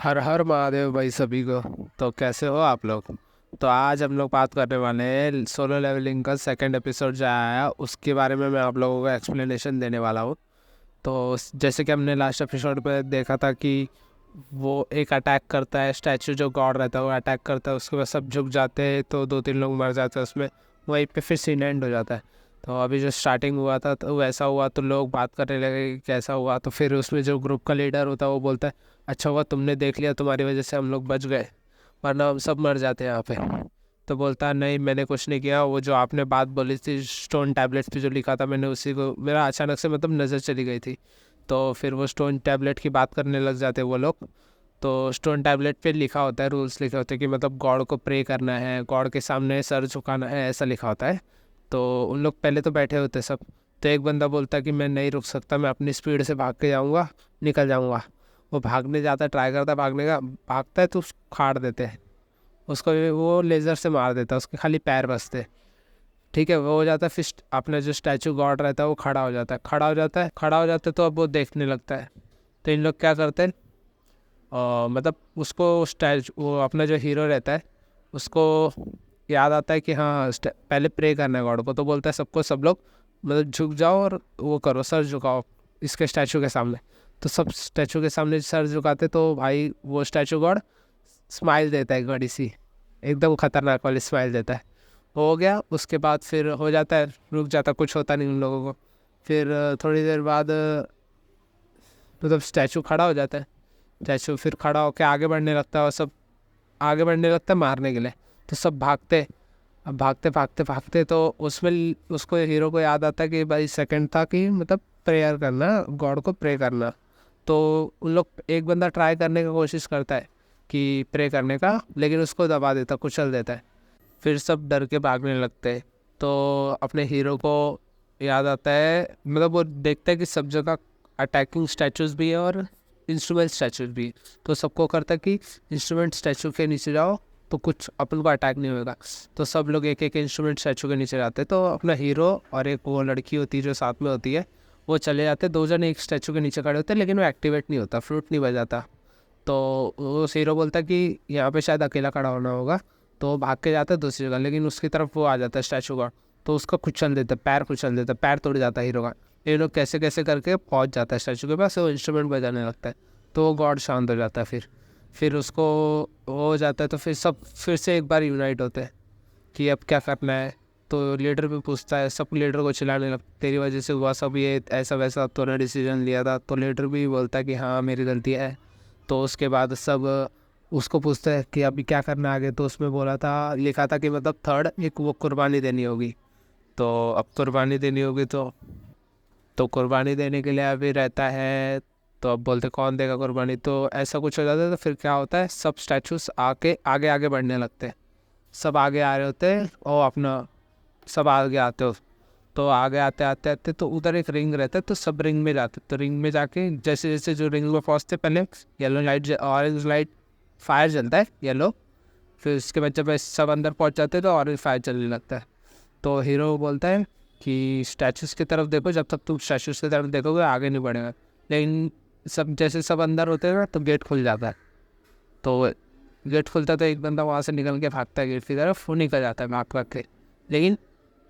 हर हर महादेव भाई सभी को। तो कैसे हो आप लोग? तो आज हम लोग बात करने वाले हैं सोलो लेवलिंग का सेकंड एपिसोड जो आया उसके बारे में मैं आप लोगों को एक्सप्लेनेशन देने वाला हूँ। तो जैसे कि हमने लास्ट एपिसोड पे देखा था कि वो एक अटैक करता है, स्टैचू जो गॉड रहता है वो अटैक करता है, उसके बाद सब झुक जाते हैं तो दो तीन लोग मर जाते हैं उसमें। वहीं पे फिर सीन एंड हो जाता है। तो अभी जो स्टार्टिंग हुआ था तो वैसा हुआ, तो लोग बात करने लगे कि कैसा हुआ। तो फिर उसमें जो ग्रुप का लीडर होता है वो बोलता है अच्छा हुआ तुमने देख लिया, तुम्हारी वजह से हम लोग बच गए, वरना हम सब मर जाते हैं यहाँ पे। तो बोलता है नहीं मैंने कुछ नहीं किया, वो जो आपने बात बोली थी स्टोन टैबलेट्स पे जो लिखा था मैंने उसी को, मेरा अचानक से मतलब नज़र चली गई थी। तो फिर वो स्टोन टैबलेट की बात करने लग जाते हैं वो लोग। तो स्टोन टैबलेट पे लिखा होता है, रूल्स लिखे होते हैं कि मतलब गॉड को प्रे करना है, गॉड के सामने सर झुकाना है, ऐसा लिखा होता है। तो उन लोग पहले तो बैठे होते सब। तो एक बंदा बोलता है कि मैं नहीं रुक सकता, मैं अपनी स्पीड से भाग के जाऊँगा, निकल जाऊँगा। वो भागने जाता है, ट्राई करता है भागने का, भागता है तो खाड़ देते हैं उसको, वो लेज़र से मार देता है, उसके खाली पैर बचते। ठीक है, वो हो जाता है। फिर अपना जो स्टैचू गॉड रहता है वो खड़ा हो जाता है, खड़ा हो जाता है तो अब वो देखने लगता है। तो इन लोग क्या करते हैं, मतलब उसको वो अपना जो हीरो रहता है उसको याद आता है कि हाँ पहले प्रे करना है गॉड को। तो बोलता है सबको, सब लोग मतलब झुक जाओ और वो करो, सर झुकाओ इसके स्टैचू के सामने। तो सब स्टैचू के सामने सर झुकाते तो भाई वो स्टैचू गॉड स्माइल देता है, बड़ी सी एकदम खतरनाक वाली स्माइल देता है। हो गया, उसके बाद फिर हो जाता है, रुक जाता, कुछ होता नहीं उन लोगों को। फिर थोड़ी देर बाद मतलब स्टैचू खड़ा हो जाता है। स्टैचू फिर खड़ा होकर आगे बढ़ने लगता है और सब आगे बढ़ने लगता है मारने के लिए। तो सब भागते, अब भागते भागते भागते तो उसमें उसको हीरो को याद आता है कि भाई सेकंड था कि मतलब प्रेयर करना, गॉड को प्रे करना। तो उन लोग, एक बंदा ट्राई करने की कोशिश करता है कि प्रे करने का, लेकिन उसको दबा देता, कुचल देता है। फिर सब डर के भागने लगते हैं। तो अपने हीरो को याद आता है, मतलब वो देखता है कि सब जगह अटैकिंग स्टैचूज भी है और इंस्ट्रूमेंट स्टैचूज भी है। तो सबको करता है कि इंस्ट्रूमेंट स्टैचू के नीचे जाओ तो कुछ अपन को अटैक नहीं होगा। तो सब लोग एक एक इंस्ट्रूमेंट स्टैचू के नीचे जाते हैं। तो अपना हीरो और एक वो लड़की होती है जो साथ में होती है, वो चले जाते हैं। दो जन एक स्टैचू के नीचे खड़े होते हैं लेकिन वो एक्टिवेट नहीं होता, फ्रूट नहीं बजाता। तो वो हीरो बोलता है कि यहाँ पे शायद अकेला खड़ा होना होगा। तो वो भाग के जाता है दूसरी जगह, लेकिन उसकी तरफ वो आ जाता है स्टैचू का। तो उसका कुचल देता है, पैर कुचल देता है, पैर तोड़ जाता है हीरो का। ये लोग कैसे कैसे करके पहुँच जाता है स्टैचू के पास, वो इंस्ट्रूमेंट बजाने लगता है। तो वो गॉड शांत हो जाता है। फिर उसको वो हो जाता है। तो फिर सब फिर से एक बार यूनाइट होते हैं कि अब क्या करना है। तो लीडर भी पूछता है, सब लीडर को चिल्लाने लगता, तेरी वजह से हुआ सब, ये ऐसा वैसा तूने डिसीजन लिया था। तो लीडर भी बोलता है कि हाँ मेरी गलती है। तो उसके बाद सब उसको पूछते हैं कि अभी क्या करना है आगे। तो उसमें बोला था, लिखा था कि मतलब थर्ड एक वो कुर्बानी देनी होगी। तो अब कुर्बानी देनी होगी तो कुर्बानी देने के लिए अभी रहता है। तो अब बोलते कौन देगा कुर्बानी, तो ऐसा कुछ हो जाता है। तो फिर क्या होता है, सब स्टैचूस आके आगे आगे बढ़ने लगते हैं। सब आगे आ रहे होते हैं और अपना सब आगे आते हो। तो आगे आते आते आते तो उधर एक रिंग रहता है, तो सब रिंग में जाते। तो रिंग में जाके जैसे जैसे जो रिंग में पहुँचते, पहले yellow light, orange light, fire जलता है येलो। फिर उसके बाद जब सब अंदर पहुँच जाते हैं तो ऑरेंज फायर चलने लगता है। तो हीरो बोलता है कि स्टैचूज़ की तरफ देखो, जब तक तुम स्टैचूज़ की तरफ देखोगे आगे नहीं बढ़ेगा। लेकिन सब जैसे सब अंदर होते हैं ना तो गेट खुल जाता है। तो गेट खुलता है तो एक बंदा वहाँ से निकल के भागता है गेट की तरफ, वो निकल जाता है भाग भाग के। लेकिन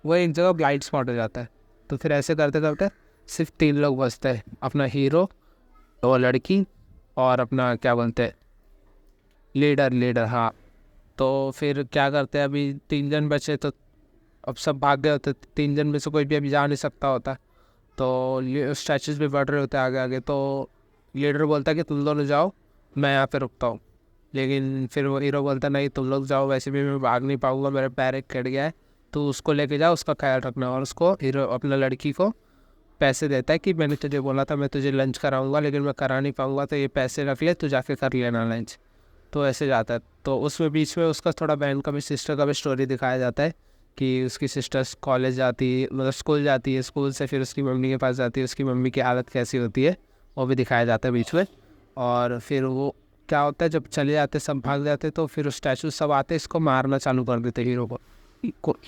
वो एक जगह ब्लाइंड स्पॉट हो जाता है। तो फिर ऐसे करते करते सिर्फ तीन लोग बचते हैं, अपना हीरो, वो लड़की, और अपना क्या बोलते हैं, लीडर हाँ। तो फिर क्या करते हैं, अभी तीन जन बचे। तो अब सब भाग गए होते, तीन जन में से कोई भी अभी जा नहीं सकता होता। तो स्टैचूज भी बढ़ रहे होते आगे आगे। तो लीडर बोलता है कि तुम दोनों जाओ, मैं यहाँ पे रुकता हूँ। लेकिन फिर वो हीरो बोलता है नहीं तुम लोग जाओ, वैसे भी मैं भाग नहीं पाऊँगा, मेरा पैर एक कट गया है। तो उसको लेके जाओ, उसका ख्याल रखना। और उसको हीरो अपना लड़की को पैसे देता है कि मैंने तुझे बोला था मैं तुझे लंच कराऊंगा लेकिन मैं करा नहीं पाऊंगा, तो ये पैसे रख ले, तू जाके कर लेना लंच। तो ऐसे जाता है। तो उसमें बीच में उसका थोड़ा बहन का भी, सिस्टर का भी स्टोरी दिखाया जाता है कि उसकी सिस्टर्स कॉलेज जाती है, मतलब स्कूल जाती है, स्कूल से फिर उसकी मम्मी के पास जाती है, उसकी मम्मी की हालत कैसी होती है वो भी दिखाया जाता है बीच में। और फिर वो क्या होता है, जब चले जाते सब भाग जाते तो फिर स्टैचू सब आते इसको मारना चालू कर देते हीरो को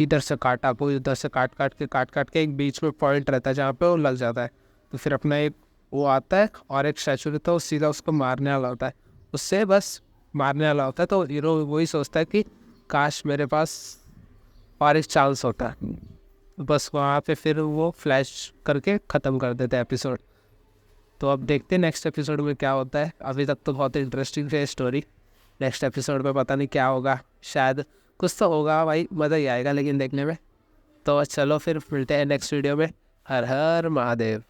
इधर से काटा, कोई उधर से काट काट के एक बीच में पॉइंट रहता है जहाँ पे वो लग जाता है। तो फिर अपना एक वो आता है और एक स्टैचू रहता है, वो सीधा उसको मारने वाला होता है। उससे बस मारने वाला होता है। तो हीरो वही सोचता है कि काश मेरे पास और एक चांस होता है, बस वहाँ पे फिर वो फ्लैश करके ख़त्म कर देते हैं एपिसोड। तो अब देखते हैं नेक्स्ट एपिसोड में क्या होता है। अभी तक तो बहुत इंटरेस्टिंग है स्टोरी, नेक्स्ट एपिसोड में पता नहीं क्या होगा, शायद कुछ तो होगा भाई, मज़ा ही आएगा लेकिन देखने में। तो चलो फिर मिलते हैं नेक्स्ट वीडियो में। हर हर महादेव।